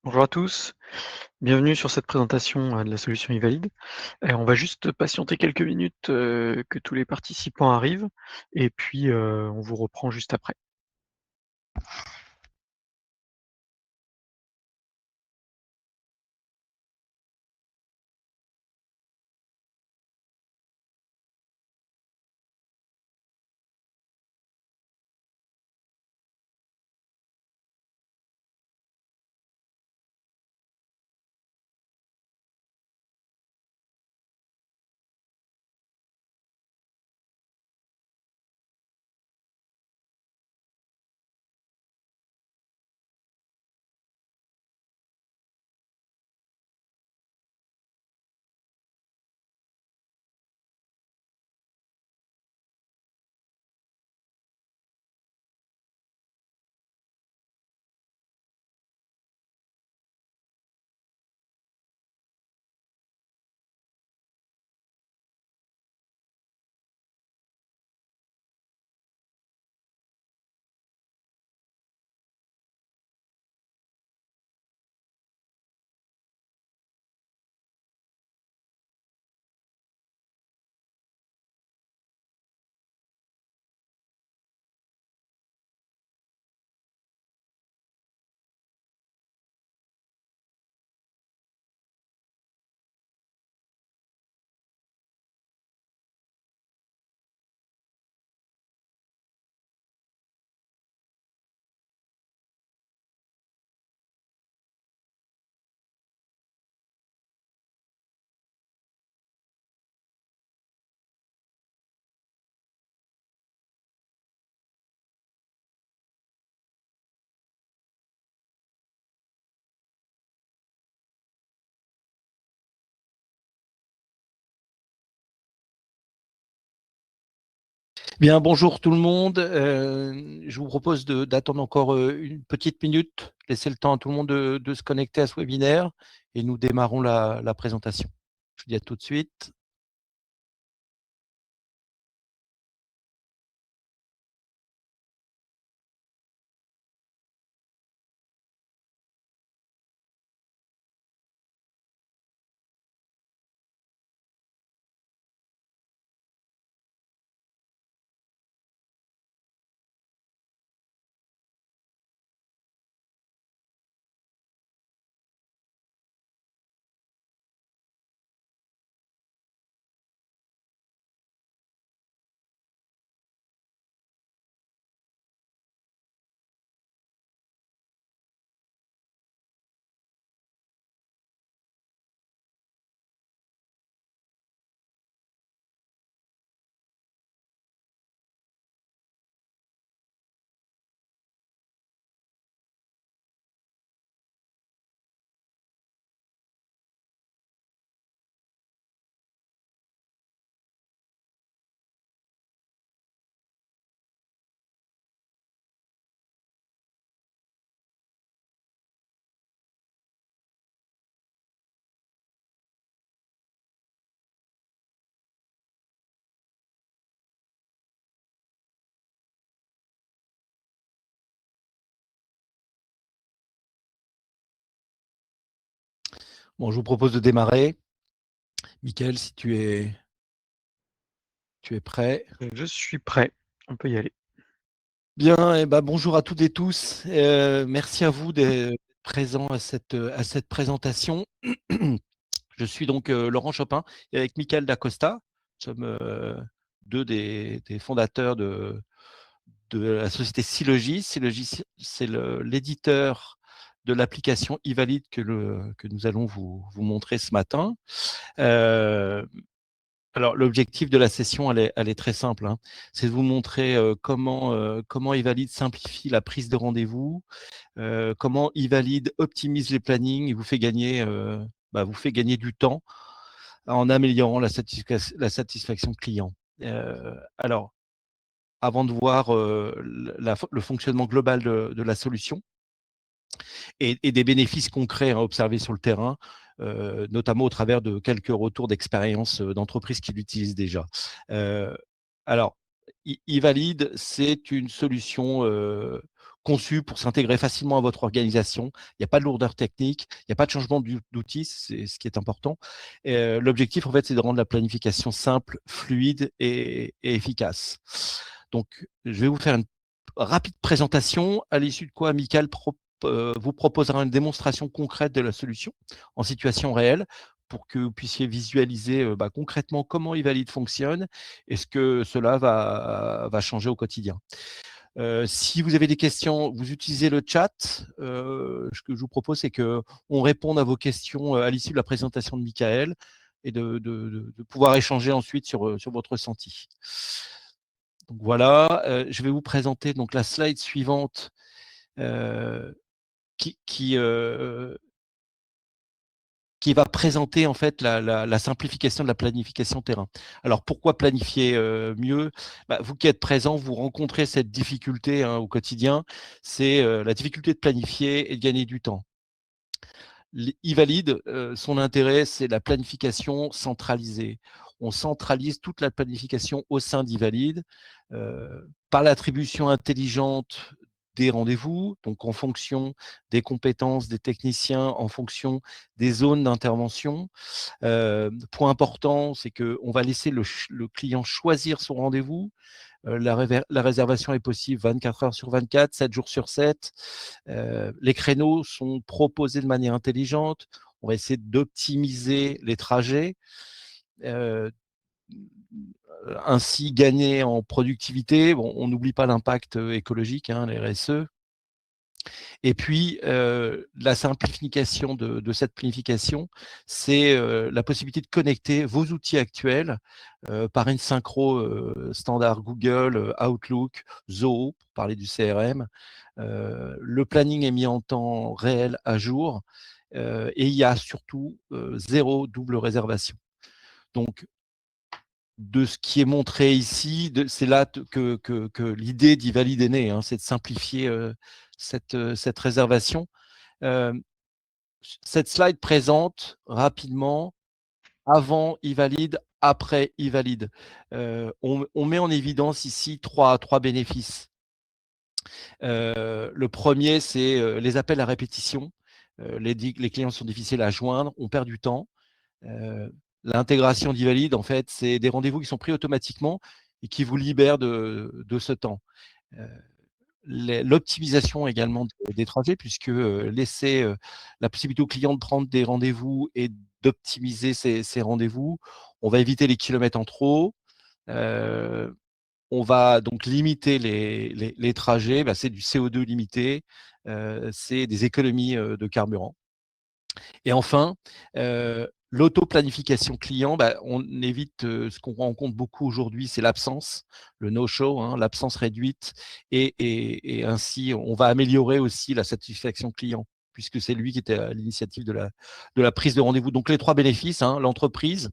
Bonjour à tous, bienvenue sur cette présentation de la solution Ivalide. On va juste patienter quelques minutes que tous les participants arrivent et puis on vous reprend juste après. Bien, bonjour tout le monde. Je vous propose d'attendre encore une petite minute, laisser le temps à tout le monde de se connecter à ce webinaire et nous démarrons la présentation. Je vous dis à tout de suite. Bon, je vous propose de démarrer. Mickaël, si tu es prêt. Je suis prêt, on peut y aller. Bien, bonjour à toutes et tous. Merci à vous d'être présents à cette présentation. Je suis donc Laurent Chopin et avec Mickaël Dacosta. Nous sommes deux des fondateurs de la société Sylogis. Sylogis, c'est l'éditeur de l'application Ivalide que nous allons vous montrer ce matin. Alors, l'objectif de la session, elle est très simple, hein. C'est de vous montrer comment Ivalide simplifie la prise de rendez-vous, comment Ivalide optimise les plannings et vous fait gagner du temps en améliorant la satisfaction client. Alors, avant de voir le fonctionnement global de la solution et des bénéfices concrets à observer sur le terrain, notamment au travers de quelques retours d'expérience d'entreprises qui l'utilisent déjà. Alors, Ivalide, c'est une solution conçu pour s'intégrer facilement à votre organisation. Il n'y a pas de lourdeur technique, il n'y a pas de changement d'outils, c'est ce qui est important. L'objectif, en fait, c'est de rendre la planification simple, fluide et efficace. Donc, je vais vous faire une rapide présentation, à l'issue de quoi Michael vous proposera une démonstration concrète de la solution en situation réelle pour que vous puissiez visualiser concrètement comment Evalid fonctionne et ce que cela va changer au quotidien. Si vous avez des questions, vous utilisez le chat. Ce que je vous propose, c'est qu'on réponde à vos questions à l'issue de la présentation de Michael et de pouvoir échanger ensuite sur votre ressenti. Donc voilà, je vais vous présenter donc la slide suivante qui va présenter en fait la simplification de la planification terrain. Alors pourquoi planifier mieux? Vous qui êtes présent, vous rencontrez cette difficulté au quotidien, c'est la difficulté de planifier et de gagner du temps. Evalid, son intérêt, c'est la planification centralisée. On centralise toute la planification au sein d'Evalid par l'attribution intelligente des rendez-vous, donc en fonction des compétences des techniciens, en fonction des zones d'intervention. Point important, c'est qu'on va laisser le client choisir son rendez-vous. La réservation est possible 24 heures sur 24, 7 jours sur 7. Les créneaux sont proposés de manière intelligente. On va essayer d'optimiser les trajets, ainsi gagner en productivité. Bon, on n'oublie pas l'impact écologique, les RSE. Et puis, la simplification de cette planification, c'est la possibilité de connecter vos outils actuels par une synchro standard Google, Outlook, Zoho, pour parler du CRM. Le planning est mis en temps réel à jour et il y a surtout 0 double réservation. Donc, de ce qui est montré ici, c'est là que l'idée d'Evalid est née, c'est de simplifier cette réservation. Cette slide présente rapidement avant Evalid, après Evalid. On met en évidence ici trois bénéfices. Le premier, c'est les appels à répétition. Les clients sont difficiles à joindre, on perd du temps. L'intégration d'Evalid, en fait, c'est des rendez-vous qui sont pris automatiquement et qui vous libèrent de ce temps. L'optimisation également des trajets, puisque laisser la possibilité aux clients de prendre des rendez-vous et d'optimiser ces rendez-vous, on va éviter les kilomètres en trop. On va donc limiter les trajets, c'est du CO2 limité, c'est des économies de carburant. Et enfin, l'auto-planification client, on évite ce qu'on rencontre beaucoup aujourd'hui, c'est l'absence, le no-show, l'absence réduite. Et ainsi, on va améliorer aussi la satisfaction client, puisque c'est lui qui était à l'initiative de la prise de rendez-vous. Donc, les trois bénéfices, l'entreprise,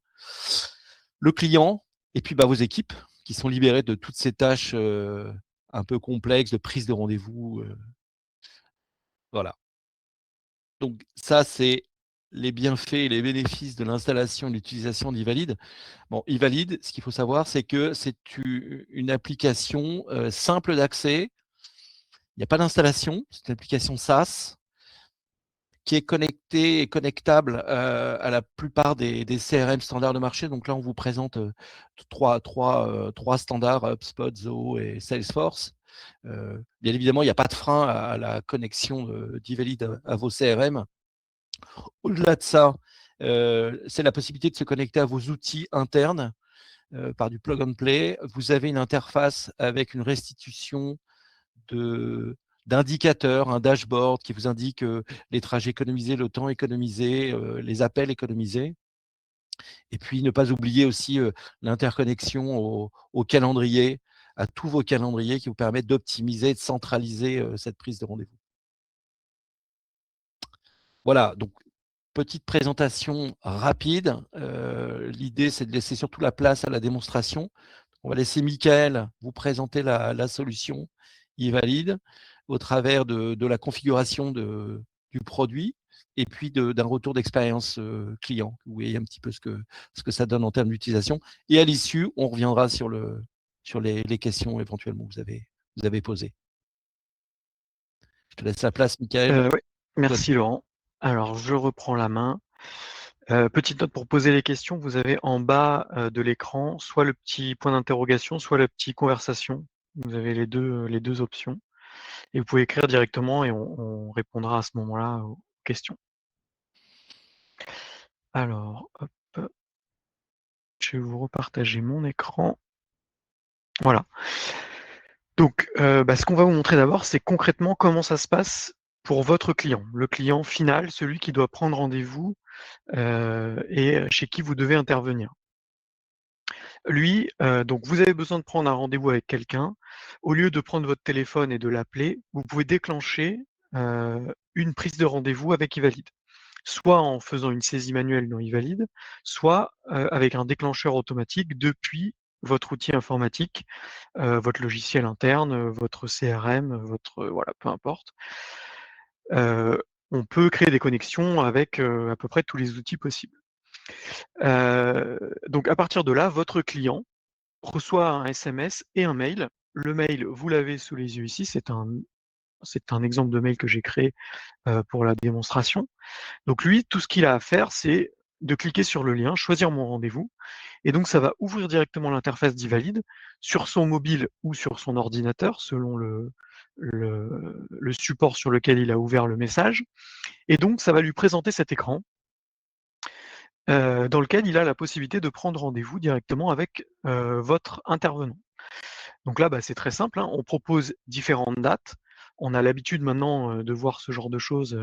le client, et puis vos équipes, qui sont libérées de toutes ces tâches un peu complexes de prise de rendez-vous. Voilà. Donc ça, c'est les bienfaits et les bénéfices de l'installation et de l'utilisation d'Evalid. Bon, Evalid, ce qu'il faut savoir, c'est que c'est une application simple d'accès. Il n'y a pas d'installation, c'est une application SaaS qui est connectée et connectable à la plupart des CRM standards de marché. Donc là, on vous présente trois standards, HubSpot, Zoho et Salesforce. Bien évidemment, il n'y a pas de frein à la connexion d'Evalid à vos CRM. Au-delà de ça, c'est la possibilité de se connecter à vos outils internes par du plug and play. Vous avez une interface avec une restitution d'indicateurs, un dashboard qui vous indique les trajets économisés, le temps économisé, les appels économisés. Et puis, ne pas oublier aussi l'interconnexion au calendrier, à tous vos calendriers qui vous permettent d'optimiser, de centraliser cette prise de rendez-vous. Voilà, donc petite présentation rapide. L'idée, c'est de laisser surtout la place à la démonstration. On va laisser Michael vous présenter la solution Evalid au travers de la configuration du produit et puis d'un retour d'expérience client. Vous voyez un petit peu ce que ça donne en termes d'utilisation. Et à l'issue, on reviendra sur les questions éventuellement que vous avez posées. Je te laisse la place, Michael. Ouais, merci Laurent. Alors je reprends la main. Petite note pour poser les questions, vous avez en bas, de l'écran, soit le petit point d'interrogation, soit le petit conversation. Vous avez les 2 options et vous pouvez écrire directement et on répondra à ce moment-là aux questions. Alors hop, je vais vous repartager mon écran. Voilà. Donc, ce qu'on va vous montrer d'abord, c'est concrètement comment ça se passe pour votre client, le client final, celui qui doit prendre rendez-vous, et chez qui vous devez intervenir. Lui, donc vous avez besoin de prendre un rendez-vous avec quelqu'un. Au lieu de prendre votre téléphone et de l'appeler, vous pouvez déclencher, une prise de rendez-vous avec Evalid. Soit en faisant une saisie manuelle dans Evalid, soit, avec un déclencheur automatique depuis votre outil informatique, votre logiciel interne, votre CRM, votre voilà, peu importe. Heu, on peut créer des connexions avec, à peu près tous les outils possibles. Donc à partir de là, votre client reçoit un SMS et un mail. Le mail, vous l'avez sous les yeux ici, c'est un exemple de mail que j'ai créé, pour la démonstration. Donc lui, tout ce qu'il a à faire, c'est de cliquer sur le lien, choisir mon rendez-vous et donc ça va ouvrir directement l'interface d'Evalid sur son mobile ou sur son ordinateur selon le support sur lequel il a ouvert le message et donc ça va lui présenter cet écran, dans lequel il a la possibilité de prendre rendez-vous directement avec, votre intervenant. Donc là, c'est très simple, hein, on propose différentes dates. On a l'habitude maintenant, de voir ce genre de choses,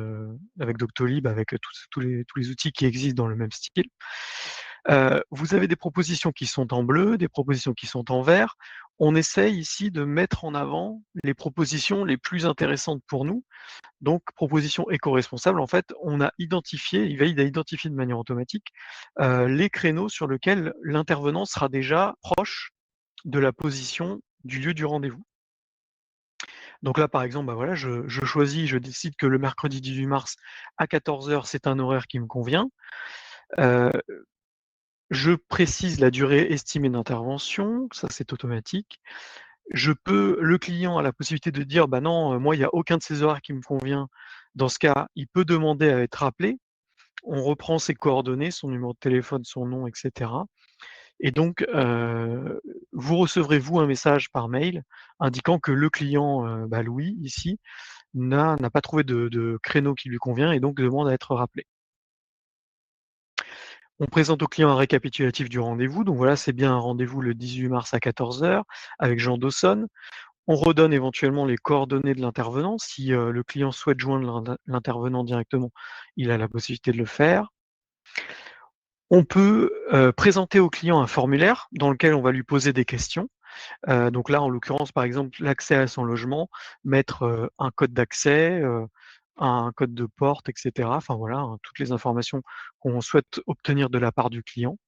avec Doctolib, avec, tous les outils qui existent dans le même style. Vous avez des propositions qui sont en bleu, des propositions qui sont en vert. On essaye ici de mettre en avant les propositions les plus intéressantes pour nous. Donc proposition éco-responsable, en fait, on a identifié, Evalid a identifié de manière automatique, les créneaux sur lesquels l'intervenant sera déjà proche de la position du lieu du rendez-vous. Donc là, par exemple, voilà, je choisis, je décide que le mercredi 18 mars à 14h, c'est un horaire qui me convient. Heu, je précise la durée estimée d'intervention, ça c'est automatique. Le client a la possibilité de dire: «Bah non, moi il y a aucun de ces horaires qui me convient». Dans ce cas, il peut demander à être rappelé. On reprend ses coordonnées, son numéro de téléphone, son nom et cetera et donc vous recevrez vous un message par mail indiquant que le client, Louis ici, n'a pas trouvé de créneau qui lui convient et donc demande à être rappelé. On présente au client un récapitulatif du rendez-vous, donc voilà, c'est bien un rendez-vous le 18 mars à 14h avec Jean Dawson. On redonne éventuellement les coordonnées de l'intervenant. Si, le client souhaite joindre l'intervenant directement, il a la possibilité de le faire. On peut, présenter au client un formulaire dans lequel on va lui poser des questions. Donc là, en l'occurrence, par exemple, l'accès à son logement, mettre, un code d'accès, un code de porte et cetera. Enfin voilà, hein, toutes les informations qu'on souhaite obtenir de la part du client.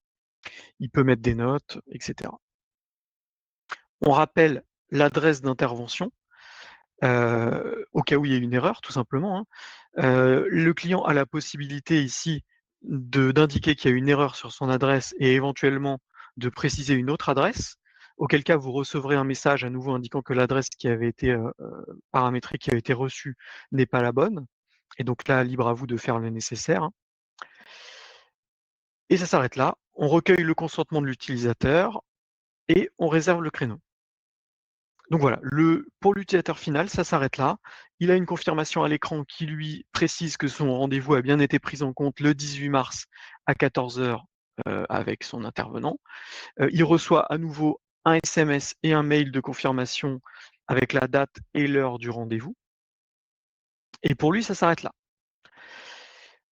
Il peut mettre des notes et cetera. On rappelle l'adresse d'intervention, au cas où il y ait une erreur tout simplement, hein. Le client a la possibilité ici d'indiquer qu'il y a une erreur sur son adresse et éventuellement de préciser une autre adresse, auquel cas vous recevrez un message à nouveau indiquant que l'adresse qui avait été, paramétrée, qui a été reçue n'est pas la bonne et donc là, libre à vous de faire le nécessaire, hein et ça s'arrête là. On recueille le consentement de l'utilisateur et on réserve le créneau. Donc voilà, pour l'utilisateur final, ça s'arrête là. Il a une confirmation à l'écran qui lui précise que son rendez-vous a bien été pris en compte le 18 mars à 14h avec son intervenant. Il reçoit à nouveau un SMS et un mail de confirmation avec la date et l'heure du rendez-vous. Et pour lui, ça s'arrête là.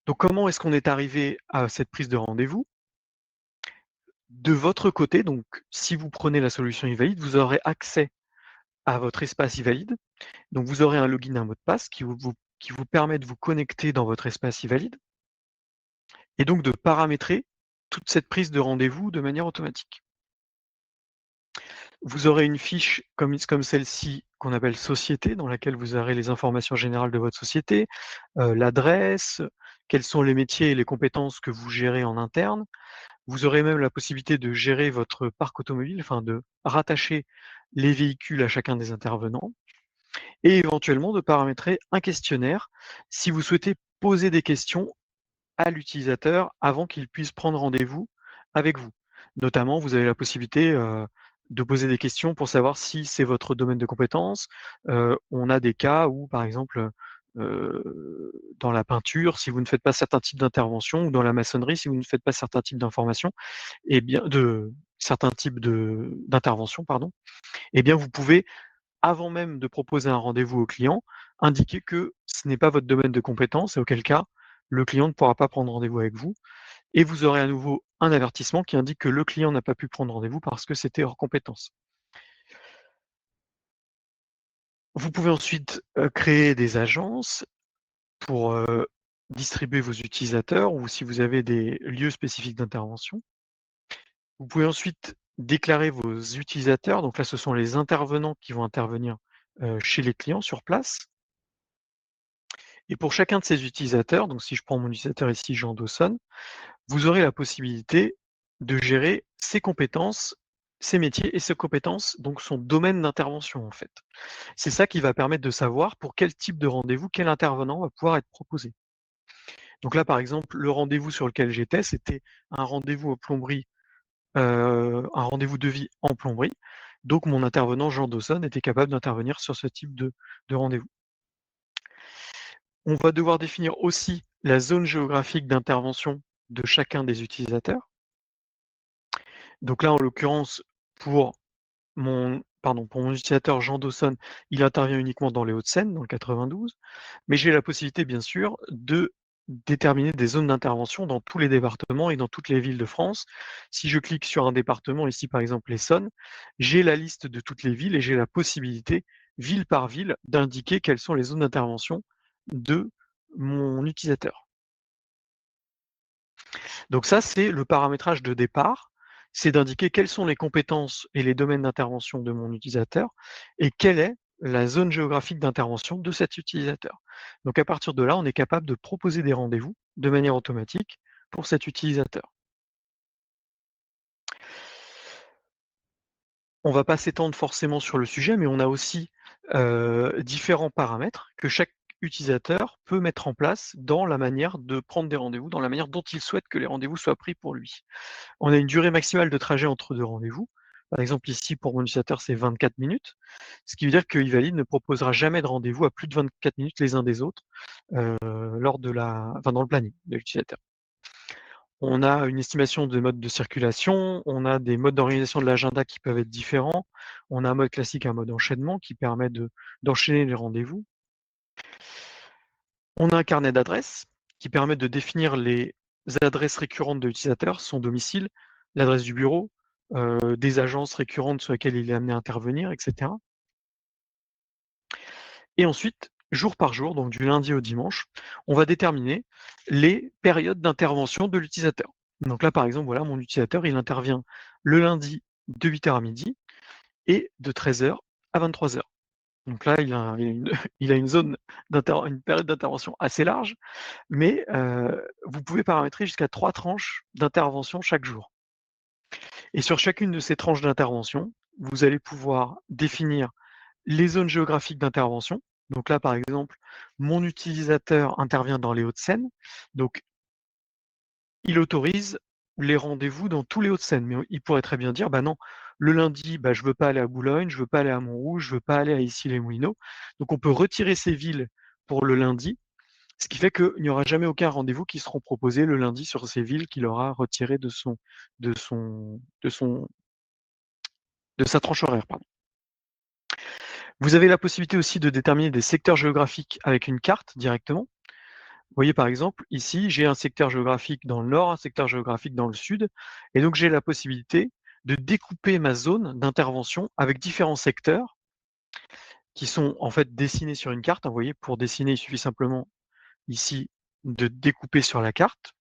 Donc comment est-ce qu'on est arrivé à cette prise de rendez-vous? De votre côté, donc si vous prenez la solution Evalid, vous aurez accès à votre espace Evalid. Donc vous aurez un login et un mot de passe qui vous permet de vous connecter dans votre espace Evalid et donc de paramétrer toute cette prise de rendez-vous de manière automatique. Vous aurez une fiche comme celle-ci qu'on appelle société, dans laquelle vous aurez les informations générales de votre société, l'adresse, quels sont les métiers et les compétences que vous gérez en interne. Vous aurez même la possibilité de gérer votre parc automobile, enfin de rattacher les véhicules à chacun des intervenants. et éventuellement de paramétrer un questionnaire si vous souhaitez poser des questions à l'utilisateur avant qu'il puisse prendre rendez-vous avec vous. Notamment, vous avez la possibilité de poser des questions pour savoir si c'est votre domaine de compétence. On a des cas où, par exemple, dans la peinture, si vous ne faites pas certains types d'interventions, ou dans la maçonnerie, si vous ne faites pas certains types d'informations, et bien de certains types d'interventions, pardon, eh bien vous pouvez, avant même de proposer un rendez-vous au client, indiquer que ce n'est pas votre domaine de compétence, et auquel cas, le client ne pourra pas prendre rendez-vous avec vous, et vous aurez à nouveau un avertissement qui indique que le client n'a pas pu prendre rendez-vous parce que c'était hors compétence. Vous pouvez ensuite créer des agences pour distribuer vos utilisateurs, ou si vous avez des lieux spécifiques d'intervention. Vous pouvez ensuite déclarer vos utilisateurs, donc là ce sont les intervenants qui vont intervenir chez les clients sur place. Et pour chacun de ces utilisateurs, donc si je prends mon utilisateur ici, Jean Dawson, vous aurez la possibilité de gérer ses compétences, ses métiers et ses compétences, donc son domaine d'intervention en fait. C'est ça qui va permettre de savoir pour quel type de rendez-vous, quel intervenant va pouvoir être proposé. Donc là, par exemple, le rendez-vous sur lequel j'étais, c'était un rendez-vous aux plomberies, un rendez-vous de vie en plomberie. Donc mon intervenant, Jean Dawson, était capable d'intervenir sur ce type de rendez-vous. On va devoir définir aussi la zone géographique d'intervention de chacun des utilisateurs. Donc là, en l'occurrence, pour pour mon utilisateur Jean Dawson, il intervient uniquement dans les Hauts-de-Seine, dans le 92, mais j'ai la possibilité, bien sûr, de déterminer des zones d'intervention dans tous les départements et dans toutes les villes de France. Si je clique sur un département, ici par exemple l'Essonne, j'ai la liste de toutes les villes et j'ai la possibilité, ville par ville, d'indiquer quelles sont les zones d'intervention de mon utilisateur. Donc ça, c'est le paramétrage de départ, c'est d'indiquer quelles sont les compétences et les domaines d'intervention de mon utilisateur et quelle est la zone géographique d'intervention de cet utilisateur. Donc à partir de là, on est capable de proposer des rendez-vous de manière automatique pour cet utilisateur. On ne va pas s'étendre forcément sur le sujet, mais on a aussi différents paramètres que chaque utilisateur peut mettre en place dans la manière de prendre des rendez-vous, dans la manière dont il souhaite que les rendez-vous soient pris pour lui. On a une durée maximale de trajet entre 2 rendez-vous. Par exemple, ici, pour mon utilisateur, c'est 24 minutes, ce qui veut dire que Evalid ne proposera jamais de rendez-vous à plus de 24 minutes les uns des autres, lors de dans le planning de l'utilisateur. On a une estimation de modes de circulation, on a des modes d'organisation de l'agenda qui peuvent être différents. On a un mode classique, un mode enchaînement qui permet d'enchaîner les rendez-vous. On a un carnet d'adresses qui permet de définir les adresses récurrentes de l'utilisateur, son domicile, l'adresse du bureau, des agences récurrentes sur lesquelles il est amené à intervenir, etc. Et ensuite, jour par jour, donc du lundi au dimanche, on va déterminer les périodes d'intervention de l'utilisateur. Donc là, par exemple, voilà, mon utilisateur, il intervient le lundi de 8h à midi et de 13h à 23h. Donc là, il a une zone une période d'intervention assez large, mais vous pouvez paramétrer jusqu'à 3 tranches d'intervention chaque jour. Et sur chacune de ces tranches d'intervention, vous allez pouvoir définir les zones géographiques d'intervention. Donc là, par exemple, mon utilisateur intervient dans les Hauts-de-Seine, donc il autorise les rendez-vous dans tous les Hauts-de-Seine, mais il pourrait très bien dire, bah non, le lundi, bah, je veux pas aller à Boulogne, je veux pas aller à Montrouge, je veux pas aller à Issy-les-Moulineaux. Donc on peut retirer ces villes pour le lundi, ce qui fait qu'il n'y aura jamais aucun rendez-vous qui seront proposés le lundi sur ces villes qu'il aura retirées de sa tranche horaire, pardon. Vous avez la possibilité aussi de déterminer des secteurs géographiques avec une carte directement. Vous voyez par exemple, ici, j'ai un secteur géographique dans le nord, un secteur géographique dans le sud, et donc j'ai la possibilité de découper ma zone d'intervention avec différents secteurs qui sont en fait dessinés sur une carte. Vous voyez, pour dessiner, il suffit simplement ici de découper sur la carte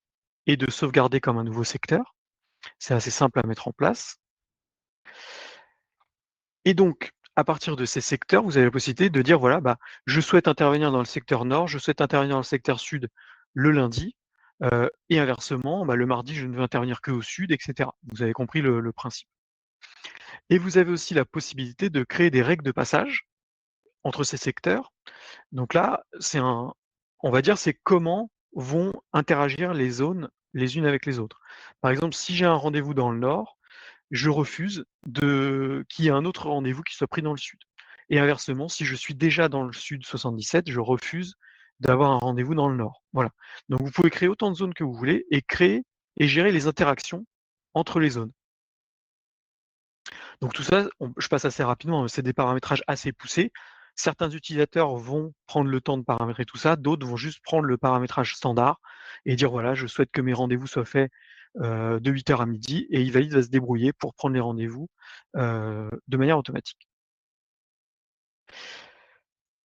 et de sauvegarder comme un nouveau secteur. C'est assez simple à mettre en place. Et donc, à partir de ces secteurs, vous avez la possibilité de dire, voilà, bah, je souhaite intervenir dans le secteur nord, je souhaite intervenir dans le secteur sud le lundi, et inversement, bah, le mardi, je ne veux intervenir que au sud, etc. Vous avez compris le principe. Et vous avez aussi la possibilité de créer des règles de passage entre ces secteurs. Donc là, on va dire, c'est comment vont interagir les zones les unes avec les autres. Par exemple, si j'ai un rendez-vous dans le nord, je refuse qu'il y ait un autre rendez-vous qui soit pris dans le sud. Et inversement, si je suis déjà dans le sud 77, je refuse d'avoir un rendez-vous dans le nord. Voilà. Donc vous pouvez créer autant de zones que vous voulez et créer et gérer les interactions entre les zones. Donc tout ça, je passe assez rapidement, c'est des paramétrages assez poussés. Certains utilisateurs vont prendre le temps de paramétrer tout ça, d'autres vont juste prendre le paramétrage standard et dire voilà, je souhaite que mes rendez-vous soient faits de 8h à midi, et Ivalid va se débrouiller pour prendre les rendez-vous de manière automatique.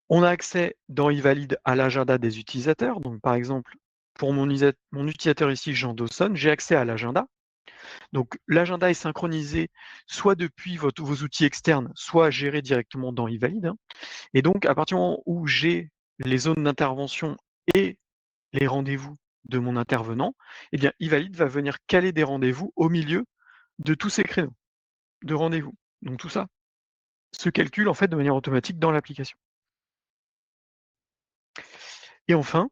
On a accès dans Ivalid à l'agenda des utilisateurs. Donc par exemple, pour mon utilisateur ici, Jean Dawson, j'ai accès à l'agenda. Donc l'agenda est synchronisé soit depuis vos outils externes, soit géré directement dans Ivalid, hein. Et donc à partir du moment où j'ai les zones d'intervention et les rendez-vous de mon intervenant, eh bien Ivalid va venir caler des rendez-vous au milieu de tous ces créneaux de rendez-vous. Donc tout ça se calcule en fait de manière automatique dans l'application. Et enfin,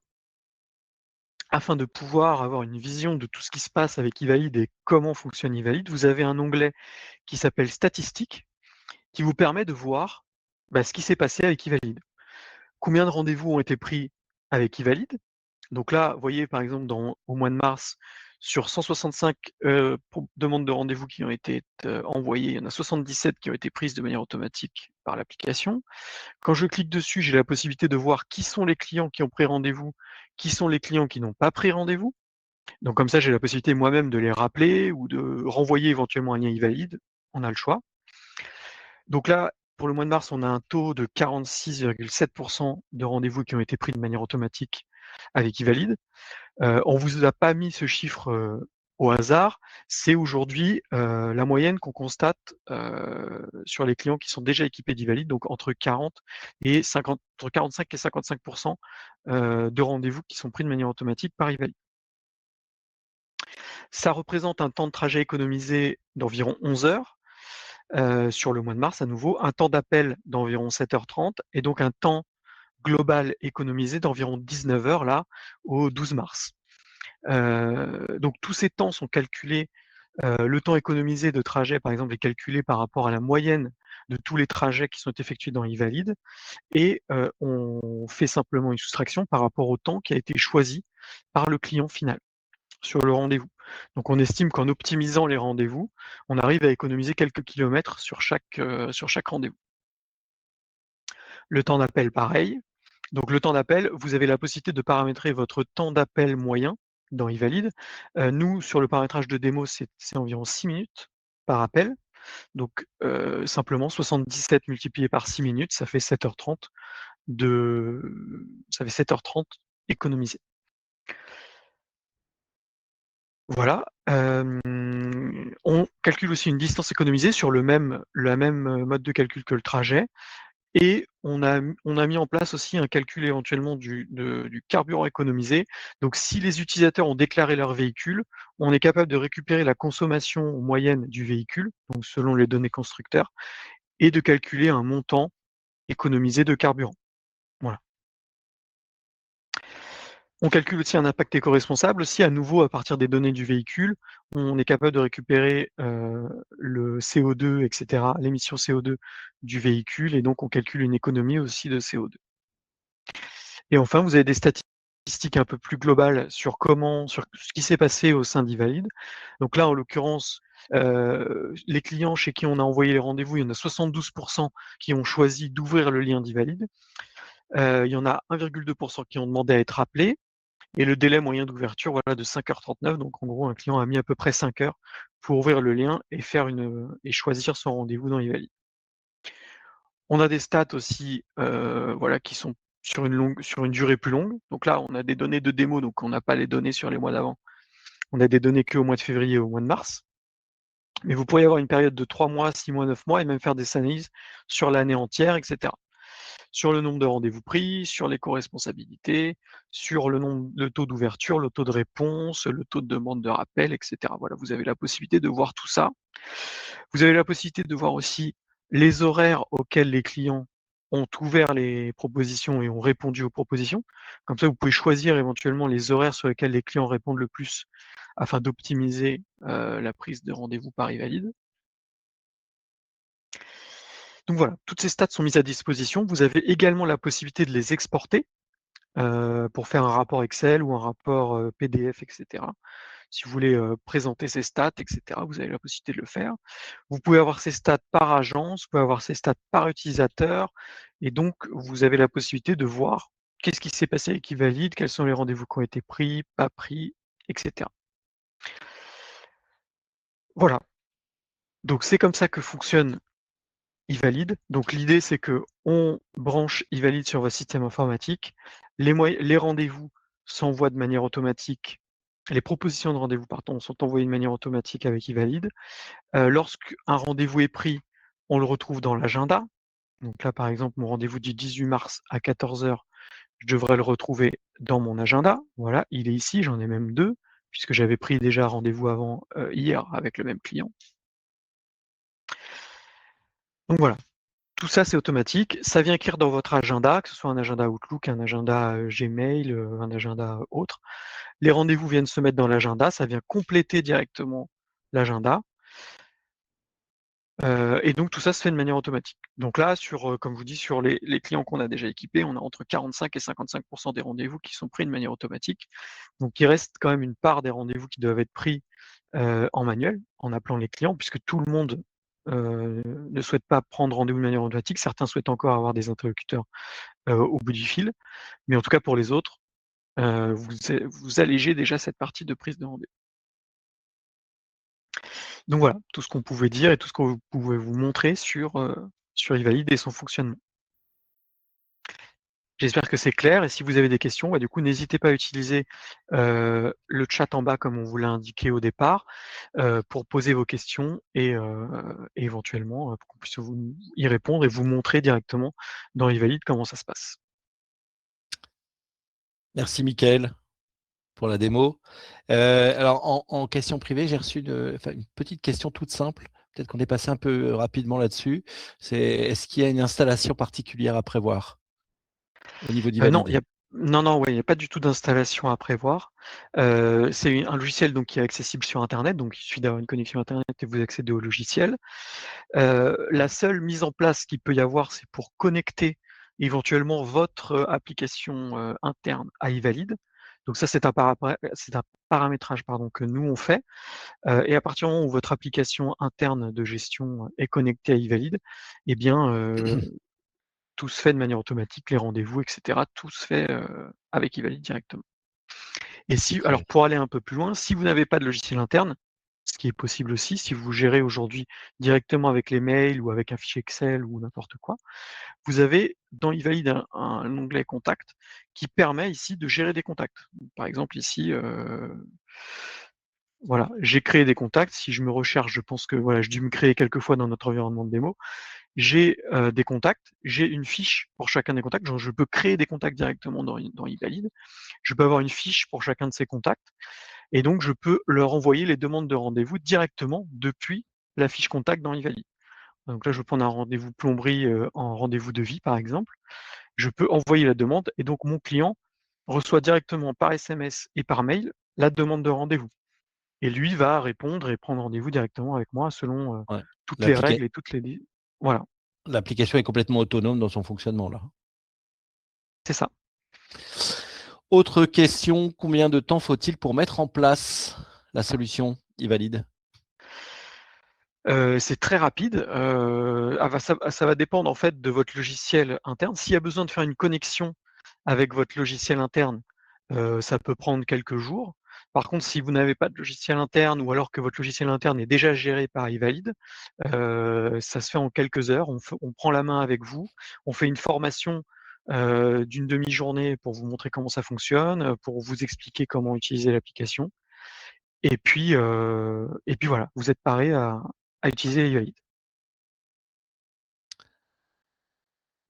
afin de pouvoir avoir une vision de tout ce qui se passe avec Ivalid et comment fonctionne Ivalid, vous avez un onglet qui s'appelle Statistiques, qui vous permet de voir ce qui s'est passé avec Ivalid. Combien de rendez-vous ont été pris avec Ivalid? Donc là, vous voyez par exemple au mois de mars, sur 165 demandes de rendez-vous qui ont été envoyées, il y en a 77 qui ont été prises de manière automatique par l'application. Quand je clique dessus, j'ai la possibilité de voir qui sont les clients qui ont pris rendez-vous, qui sont les clients qui n'ont pas pris rendez-vous. Donc comme ça, j'ai la possibilité moi-même de les rappeler ou de renvoyer éventuellement un lien Ivalid. On a le choix. Donc là, pour le mois de mars, on a un taux de 46,7% de rendez-vous qui ont été pris de manière automatique avec Ivalid. On ne vous a pas mis ce chiffre au hasard. C'est aujourd'hui la moyenne qu'on constate sur les clients qui sont déjà équipés d'Ivalid, donc entre 45 et 55% de rendez-vous qui sont pris de manière automatique par Ivalid. Ça représente un temps de trajet économisé d'environ 11 heures sur le mois de mars à nouveau, un temps d'appel d'environ 7h30 et donc un temps global économisé d'environ 19 heures là au 12 mars. Donc tous ces temps sont calculés, le temps économisé de trajet par exemple est calculé par rapport à la moyenne de tous les trajets qui sont effectués dans Ivalid, et on fait simplement une soustraction par rapport au temps qui a été choisi par le client final sur le rendez-vous. Donc on estime qu'en optimisant les rendez-vous, on arrive à économiser quelques kilomètres sur chaque rendez-vous. Le temps d'appel, pareil. Donc le temps d'appel, vous avez la possibilité de paramétrer votre temps d'appel moyen dans Ivalid. Nous, sur le paramétrage de démo, c'est environ 6 minutes par appel. Donc simplement 77 multiplié par 6 minutes, ça fait 7h30 économisées. Voilà. On calcule aussi une distance économisée sur la même mode de calcul que le trajet. Et on a mis en place aussi un calcul éventuellement du carburant économisé. Donc si les utilisateurs ont déclaré leur véhicule, on est capable de récupérer la consommation moyenne du véhicule, donc selon les données constructeurs, et de calculer un montant économisé de carburant. Voilà. On calcule aussi un impact éco-responsable. Aussi, à nouveau, à partir des données du véhicule, on est capable de récupérer le CO2, etc., l'émission CO2 du véhicule, et donc on calcule une économie aussi de CO2. Et enfin, vous avez des statistiques un peu plus globales sur ce qui s'est passé au sein d'Ivalid. Donc là, en l'occurrence, les clients chez qui on a envoyé les rendez-vous, il y en a 72% qui ont choisi d'ouvrir le lien d'Ivalid. Il y en a 1,2% qui ont demandé à être appelés. Et le délai moyen d'ouverture, voilà, de 5h39. Donc en gros, un client a mis à peu près 5 heures pour ouvrir le lien et choisir son rendez-vous dans Ivalid. On a des stats aussi, voilà, qui sont sur une durée plus longue. Donc là, on a des données de démo, donc on n'a pas les données sur les mois d'avant. On a des données qu'au mois de février et au mois de mars. Mais vous pourriez avoir une période de 3 mois, 6 mois, 9 mois, et même faire des analyses sur l'année entière, etc. Sur le nombre de rendez-vous pris, sur l'éco-responsabilité, sur le taux d'ouverture, le taux de réponse, le taux de demande de rappel, etc. Voilà, vous avez la possibilité de voir tout ça. Vous avez la possibilité de voir aussi les horaires auxquels les clients ont ouvert les propositions et ont répondu aux propositions. Comme ça, vous pouvez choisir éventuellement les horaires sur lesquels les clients répondent le plus afin d'optimiser la prise de rendez-vous par e-valid. Donc voilà, toutes ces stats sont mises à disposition. Vous avez également la possibilité de les exporter pour faire un rapport Excel ou un rapport PDF, etc. Si vous voulez présenter ces stats, etc., vous avez la possibilité de le faire. Vous pouvez avoir ces stats par agence, vous pouvez avoir ces stats par utilisateur, et donc vous avez la possibilité de voir qu'est-ce qui s'est passé avec e-valid, quels sont les rendez-vous qui ont été pris, pas pris, etc. Voilà. Donc c'est comme ça que fonctionne e-valid. Donc l'idée, c'est qu'on branche e-valid sur votre système informatique. Les rendez-vous s'envoient de manière automatique. Les propositions de rendez-vous, pardon, sont envoyées de manière automatique avec e-valid. Lorsqu'un rendez-vous est pris, on le retrouve dans l'agenda. Donc là, par exemple, mon rendez-vous du 18 mars à 14h, je devrais le retrouver dans mon agenda. Voilà, il est ici, j'en ai même 2, puisque j'avais pris déjà rendez-vous avant hier avec le même client. Donc voilà, tout ça, c'est automatique. Ça vient écrire dans votre agenda, que ce soit un agenda Outlook, un agenda Gmail, un agenda autre. Les rendez-vous viennent se mettre dans l'agenda, ça vient compléter directement l'agenda. Et donc tout ça se fait de manière automatique. Donc là, comme je vous dis, sur les clients qu'on a déjà équipés, on a entre 45 et 55% des rendez-vous qui sont pris de manière automatique. Donc il reste quand même une part des rendez-vous qui doivent être pris en manuel, en appelant les clients, puisque tout le monde ne souhaite pas prendre rendez-vous de manière automatique. Certains souhaitent encore avoir des interlocuteurs au bout du fil. Mais en tout cas, pour les autres, vous allégez déjà cette partie de prise de rendez-vous. Donc voilà, tout ce qu'on pouvait dire et tout ce qu'on pouvait vous montrer sur e-valid et son fonctionnement. J'espère que c'est clair, et si vous avez des questions, du coup, n'hésitez pas à utiliser le chat en bas comme on vous l'a indiqué au départ, pour poser vos questions et éventuellement pour qu'on puisse y répondre et vous montrer directement dans e-valid comment ça se passe. Merci Mickaël pour la démo. Alors en question privée, j'ai reçu une petite question toute simple. Peut-être qu'on est passé un peu rapidement là-dessus. C'est est-ce qu'il y a une installation particulière à prévoir au niveau Non, d'e-valid? il n'y a pas du tout d'installation à prévoir. C'est un logiciel donc, qui est accessible sur Internet, donc il suffit d'avoir une connexion Internet et vous accédez au logiciel. La seule mise en place qu'il peut y avoir, c'est pour connecter éventuellement votre application interne à e-valid. Donc ça, c'est un paramétrage que nous, on fait. Et à partir du moment où votre application interne de gestion est connectée à e-valid, eh bien, tout se fait de manière automatique, les rendez-vous, etc. Tout se fait avec e-valid directement. Et alors pour aller un peu plus loin, si vous n'avez pas de logiciel interne, ce qui est possible aussi, si vous gérez aujourd'hui directement avec les mails ou avec un fichier Excel ou n'importe quoi, vous avez dans e-valid un onglet Contact qui permet ici de gérer des contacts. Par exemple ici, voilà, j'ai créé des contacts. Si je me recherche, je pense que voilà, j'ai dû me créer quelques fois dans notre environnement de démo. J'ai des contacts, j'ai une fiche pour chacun des contacts. Je peux créer des contacts directement dans e-valid. Je peux avoir une fiche pour chacun de ces contacts. Et donc, je peux leur envoyer les demandes de rendez-vous directement depuis la fiche contact dans e-valid. Donc là, je veux prendre un rendez-vous plomberie en rendez-vous de vie, par exemple. Je peux envoyer la demande et donc mon client reçoit directement par SMS et par mail la demande de rendez-vous. Et lui va répondre et prendre rendez-vous directement avec moi selon Ouais. toutes les règles et toutes les... Voilà, L'application est complètement autonome dans son fonctionnement là. c'est ça. Autre question, combien de temps faut-il pour mettre en place la solution e-valid? C'est très rapide. Ça va dépendre en fait de votre logiciel interne. S'il y a besoin de faire une connexion avec votre logiciel interne, ça peut prendre quelques jours. Par contre, si vous n'avez pas de logiciel interne ou alors que votre logiciel interne est déjà géré par e-valid, ça se fait en quelques heures. On prend la main avec vous, on fait une formation d'une demi-journée pour vous montrer comment ça fonctionne, pour vous expliquer comment utiliser l'application. Et puis voilà, vous êtes paré à utiliser e-valid.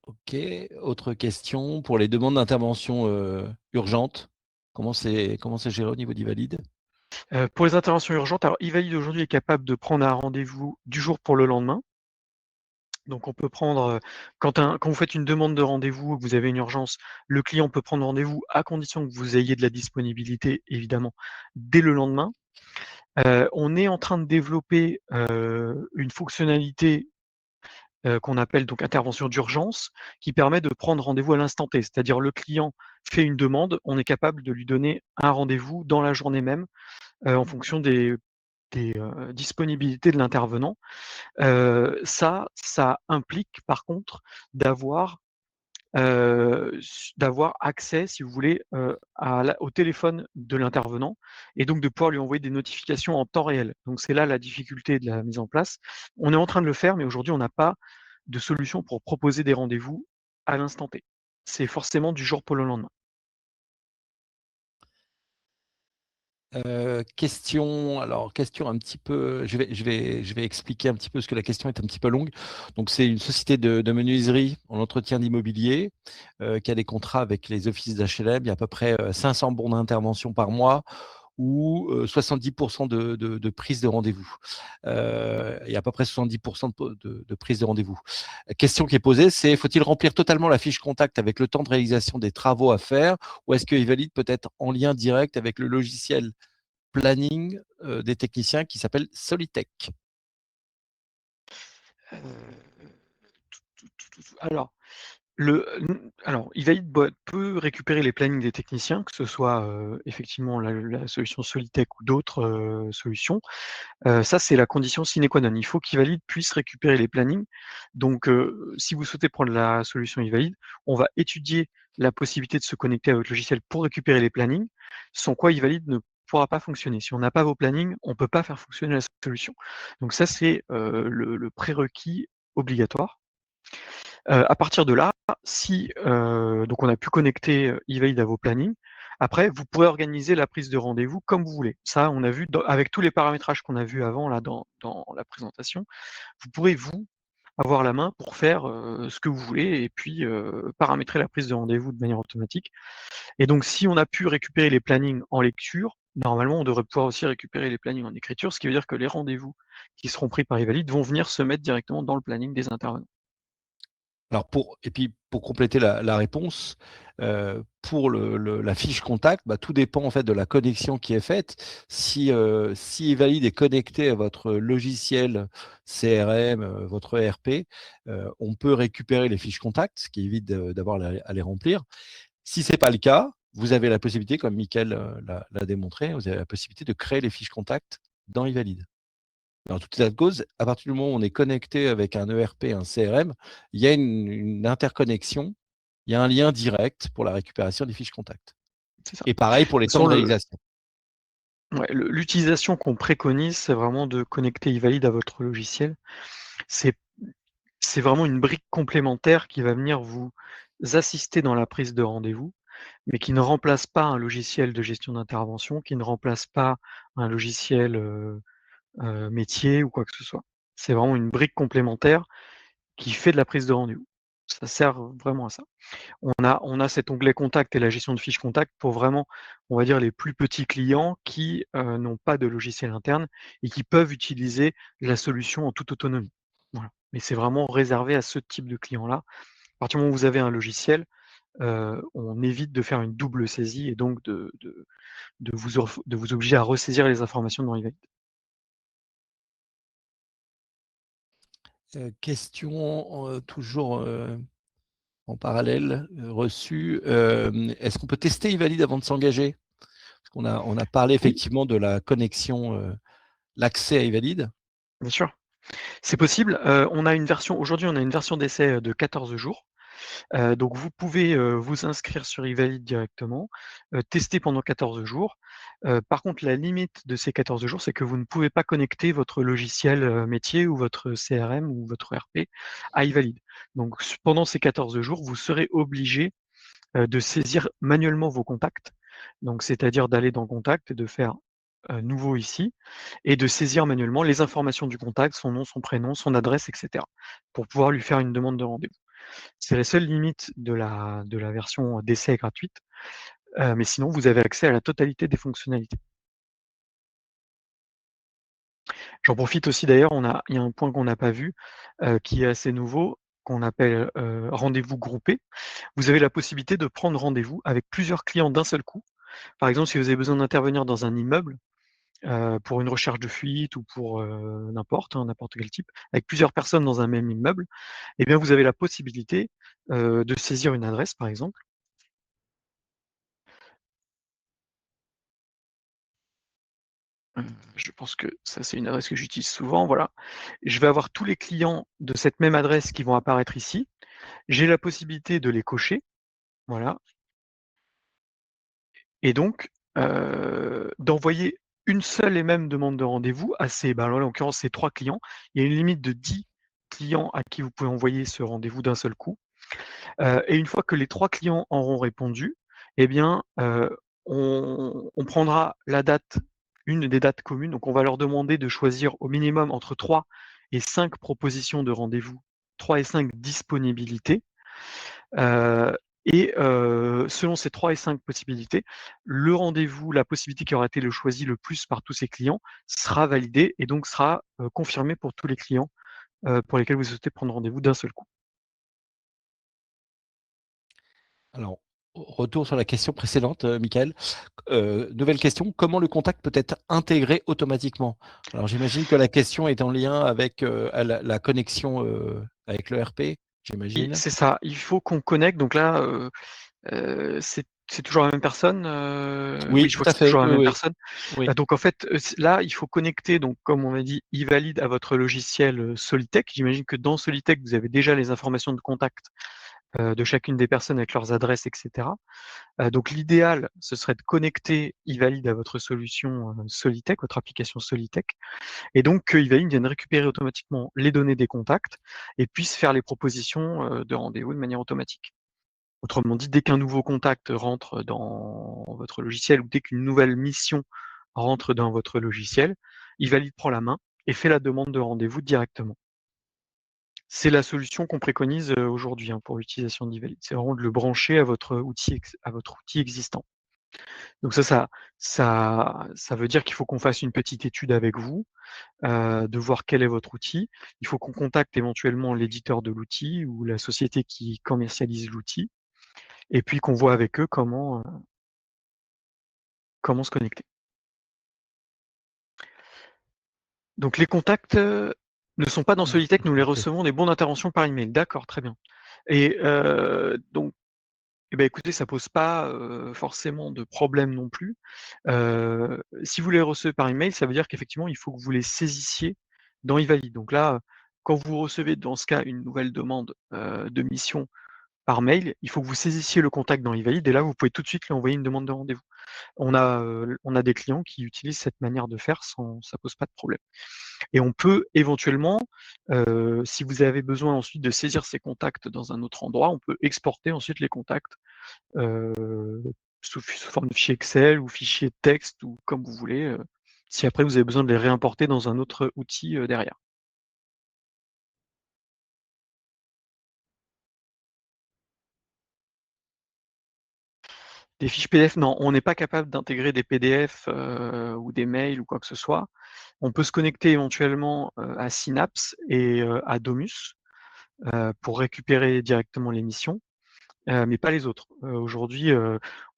Ok. Autre question, pour les demandes d'intervention urgentes, comment c'est géré au niveau d'e-valid? Pour les interventions urgentes, alors e-valid aujourd'hui est capable de prendre un rendez-vous du jour pour le lendemain. Donc on peut prendre, quand vous faites une demande de rendez-vous ou que vous avez une urgence, le client peut prendre rendez-vous à condition que vous ayez de la disponibilité, évidemment, dès le lendemain. On est en train de développer, une fonctionnalité, qu'on appelle donc intervention d'urgence, qui permet de prendre rendez-vous à l'instant T. C'est-à-dire le client fait une demande, on est capable de lui donner un rendez-vous dans la journée même, en fonction des disponibilités de l'intervenant. Ça implique par contre d'avoir, d'avoir accès, si vous voulez, au téléphone de l'intervenant et donc de pouvoir lui envoyer des notifications en temps réel. Donc c'est là la difficulté de la mise en place. On est en train de le faire, mais aujourd'hui on n'a pas de solution pour proposer des rendez-vous à l'instant T. C'est forcément du jour pour le lendemain. Question un petit peu, je vais expliquer un petit peu parce que la question est un petit peu longue. Donc, c'est une société de menuiserie en entretien d'immobilier qui a des contrats avec les offices d'HLM. Il y a à peu près 500 bons d'intervention par mois ou 70% de prise de rendez-vous. Il y a à peu près 70% de prise de rendez-vous. La question qui est posée, c'est faut-il remplir totalement la fiche contact avec le temps de réalisation des travaux à faire ou est-ce que Evalid peut être en lien direct avec le logiciel planning des techniciens qui s'appelle Solitech? Heu, alors alors, Ivalid peut récupérer les plannings des techniciens, que ce soit, effectivement la solution Solitech ou d'autres, solutions. Ça, c'est la condition sine qua non. Il faut qu'Ivalid puisse récupérer les plannings. Donc, si vous souhaitez prendre la solution Ivalid, on va étudier la possibilité de se connecter à votre logiciel pour récupérer les plannings, sans quoi Ivalid ne pourra pas fonctionner. Si on n'a pas vos plannings, on ne peut pas faire fonctionner la solution. Donc ça, c'est, le prérequis obligatoire. À partir de là, si, donc on a pu connecter, Evalid à vos plannings, après vous pourrez organiser la prise de rendez-vous comme vous voulez. Ça, on a vu avec tous les paramétrages qu'on a vus avant là dans la présentation, vous pourrez vous avoir la main pour faire, ce que vous voulez et puis, paramétrer la prise de rendez-vous de manière automatique. Et donc si on a pu récupérer les plannings en lecture, normalement on devrait pouvoir aussi récupérer les plannings en écriture, ce qui veut dire que les rendez-vous qui seront pris par Evalid vont venir se mettre directement dans le planning des intervenants. Alors pour compléter la réponse, pour la fiche contact, bah, tout dépend en fait de la connexion qui est faite. Si Evalid est connecté à votre logiciel CRM, votre ERP, on peut récupérer les fiches contact, ce qui évite d'avoir à les remplir. Si ce n'est pas le cas, vous avez la possibilité, comme Mickaël l'a démontré, vous avez la possibilité de créer les fiches contact dans Evalid. En tout état de cause, à partir du moment où on est connecté avec un ERP, un CRM, il y a une interconnexion, il y a un lien direct pour la récupération des fiches contacts. C'est ça. Et pareil pour les temps de réalisation. L'utilisation qu'on préconise, c'est vraiment de connecter Evalid à votre logiciel. C'est vraiment une brique complémentaire qui va venir vous assister dans la prise de rendez-vous, mais qui ne remplace pas un logiciel de gestion d'intervention, qui ne remplace pas un logiciel, métier ou quoi que ce soit. C'est vraiment une brique complémentaire qui fait de la prise de rendez-vous. Ça sert vraiment à ça. On a cet onglet contact et la gestion de fiches contact pour vraiment, on va dire, les plus petits clients qui, n'ont pas de logiciel interne et qui peuvent utiliser la solution en toute autonomie. Voilà. Mais c'est vraiment réservé à ce type de clients-là. À partir du moment où vous avez un logiciel, on évite de faire une double saisie et donc de vous obliger à ressaisir les informations dans Evalid. Question toujours en parallèle reçue. Est-ce qu'on peut tester Evalid avant de s'engager? Parce on a parlé Oui, effectivement de la connexion, l'accès à Evalid. bien sûr. C'est possible. Aujourd'hui, on a une version d'essai, de 14 jours. Donc vous pouvez, vous inscrire sur Evalid directement, tester pendant 14 jours. Par contre, la limite de ces 14 jours, c'est que vous ne pouvez pas connecter votre logiciel, métier ou votre CRM ou votre ERP à Evalid. Donc pendant ces 14 jours, vous serez obligé, de saisir manuellement vos contacts. Donc c'est-à-dire d'aller dans Contact et de faire, nouveau ici et de saisir manuellement les informations du contact, son nom, son prénom, son adresse et cetera, pour pouvoir lui faire une demande de rendez-vous. C'est la seule limite de la version d'essai gratuite, mais sinon vous avez accès à la totalité des fonctionnalités. J'en profite aussi d'ailleurs, il y a un point qu'on n'a pas vu, qui est assez nouveau, qu'on appelle, rendez-vous groupé. Vous avez la possibilité de prendre rendez-vous avec plusieurs clients d'un seul coup. Par exemple, si vous avez besoin d'intervenir dans un immeuble, pour une recherche de fuite ou pour, n'importe quel type, avec plusieurs personnes dans un même immeuble, eh bien vous avez la possibilité, de saisir une adresse par exemple. Je pense que ça c'est une adresse que j'utilise souvent, voilà. Je vais avoir tous les clients de cette même adresse qui vont apparaître ici. J'ai la possibilité de les cocher, voilà, et donc, d'envoyer une seule et même demande de rendez-vous à ces, bah, là, en l'occurrence, ces 3 clients. Il y a une limite de 10 clients à qui vous pouvez envoyer ce rendez-vous d'un seul coup. Et une fois que les 3 clients auront répondu, eh bien, on prendra la date, une des dates communes. Donc on va leur demander de choisir au minimum entre 3 et 5 propositions de rendez-vous, 3 et 5 disponibilités. Et selon ces 3 et 5 possibilités, le rendez-vous, la possibilité qui aura été le choisi le plus par tous ces clients sera validé et donc sera, confirmé pour tous les clients, pour lesquels vous souhaitez prendre rendez-vous d'un seul coup. Alors, retour sur la question précédente, Michael. Nouvelle question, comment le contact peut être intégré automatiquement? Alors j'imagine que la question est en lien avec, la connexion, avec le RP, Et j'imagine? c'est ça, il faut qu'on connecte donc là, c'est toujours la même personne, Oui, oui, je tout vois que à c'est fait, toujours la oui, même oui, personne. oui. Donc en fait, là, il faut connecter donc comme on a dit, Evalid à votre logiciel, Solitech. J'imagine que dans Solitech, vous avez déjà les informations de contact, de chacune des personnes avec leurs adresses et cetera. Donc l'idéal, ce serait de connecter Evalid à votre solution, Solitech, votre application Solitech, et donc que Evalid vienne récupérer automatiquement les données des contacts et puisse faire les propositions, de rendez-vous de manière automatique. Autrement dit, dès qu'un nouveau contact rentre dans votre logiciel ou dès qu'une nouvelle mission rentre dans votre logiciel, Evalid prend la main et fait la demande de rendez-vous directement. C'est la solution qu'on préconise, aujourd'hui, pour l'utilisation d'Evalid. C'est vraiment de le brancher à votre outil existant. Donc ça veut dire qu'il faut qu'on fasse une petite étude avec vous, de voir quel est votre outil. Il faut qu'on contacte éventuellement l'éditeur de l'outil ou la société qui commercialise l'outil et puis qu'on voit avec eux comment se connecter. Donc les contacts, ne sont pas dans Mmh, Solitech, nous les OK. recevons des bons d'intervention par email. D'accord, très bien. Et donc eh ben, écoutez, ça pose pas, forcément de problème non plus. Si vous les recevez par email, ça veut dire qu'effectivement, il faut que vous les saisissiez dans eValid. Donc là, quand vous recevez dans ce cas une nouvelle demande, de mission par mail, il faut que vous saisissiez le contact dans eValid et là, vous pouvez tout de suite lui envoyer une demande de rendez-vous. On a des clients qui utilisent cette manière de faire sans ça pose pas de problème. Et on peut éventuellement, si vous avez besoin ensuite de saisir ces contacts dans un autre endroit, on peut exporter ensuite les contacts, heu, sous forme de fichier Excel ou fichier texte ou comme vous voulez, si après vous avez besoin de les réimporter dans un autre outil, derrière. Des fiches PDF, non, on n'est pas capable d'intégrer des PDF, ou des mails ou quoi que ce soit. On peut se connecter éventuellement, à Synapse et à Domus, pour récupérer directement les missions. Mais pas les autres. Aujourd'hui,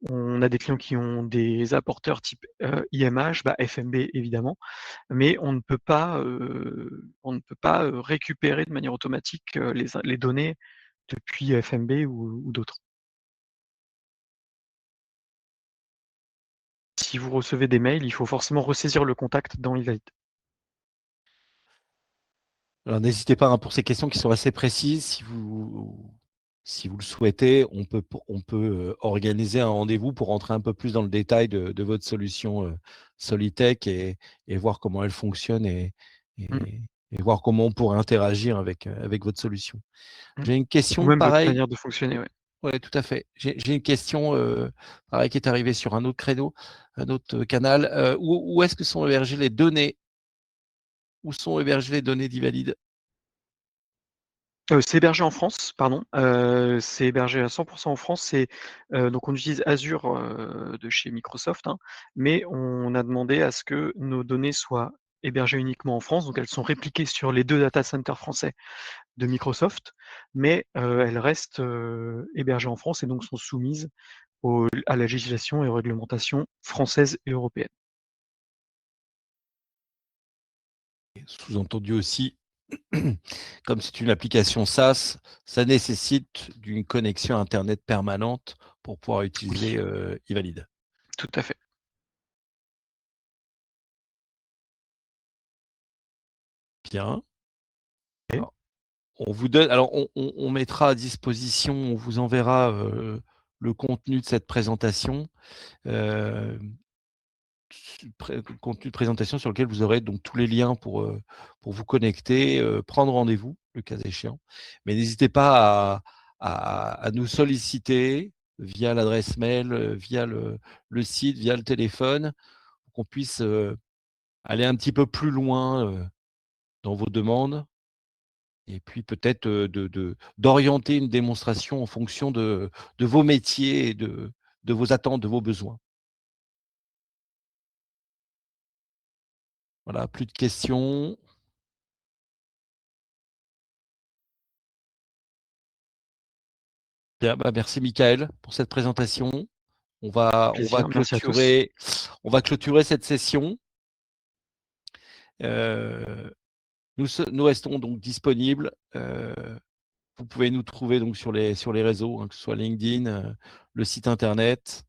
on a des clients qui ont des apporteurs type, IMH, bah, FMB évidemment, mais on ne peut pas récupérer de manière automatique, les données depuis FMB ou d'autres. Si vous recevez des mails, il faut forcément ressaisir le contact dans eValid. Alors n'hésitez pas, hein, pour ces questions qui sont assez précises, si vous le souhaitez, on peut, organiser un rendez-vous pour rentrer un peu plus dans le détail de votre solution, Solitech et voir comment elle fonctionne Mmh, et et voir comment on pourrait interagir avec votre solution. mmh. J'ai une Ou question même votre pareille. manière de fonctionner, ouais. Ouais, tout à fait. J'ai une question, pareil qui est arrivée sur un autre créneau, un autre, canal. Où est-ce que sont hébergées les données? Où sont hébergées les données d'Ivalid? C'est hébergé en France, pardon, c'est hébergé à 100 en France. Donc on utilise Azure, de chez Microsoft, hein, mais on a demandé à ce que nos données soient hébergées uniquement en France, donc elles sont répliquées sur les 2 data centers français de Microsoft, mais elles restent, hébergées en France et donc sont soumises à la législation et aux réglementations françaises et européennes. Sous-entendu aussi, comme c'est une application SaaS, ça nécessite d'une connexion Internet permanente pour pouvoir utiliser Evalid. Tout à fait. Bien. Oui. Alors, on vous donne, alors on mettra à disposition, on vous enverra le contenu de cette présentation. Contenu de présentation sur lequel vous aurez donc tous les liens pour vous connecter, prendre rendez-vous, le cas échéant. Mais n'hésitez pas à nous solliciter via l'adresse mail, via le site, via le téléphone, pour qu'on puisse aller un petit peu plus loin dans vos demandes et puis peut-être d'orienter une démonstration en fonction de vos métiers et de vos attentes, de vos besoins. Voilà, plus de questions. Bien, bah, merci Michael pour cette présentation. On va Plaisir, merci à tous. clôturer cette session. Nous restons donc disponibles. Vous pouvez nous trouver donc sur les réseaux, hein, que ce soit LinkedIn, le site internet.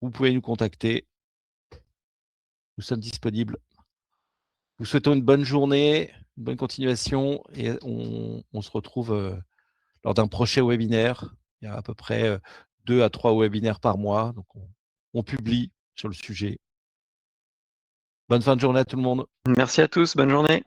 Vous pouvez nous contacter. Nous sommes disponibles. Nous souhaitons une bonne journée, une bonne continuation et on se retrouve lors d'un prochain webinaire. Il y a à peu près 2 à 3 webinaires par mois. Donc on publie sur le sujet. Bonne fin de journée à tout le monde. Merci à tous, bonne journée.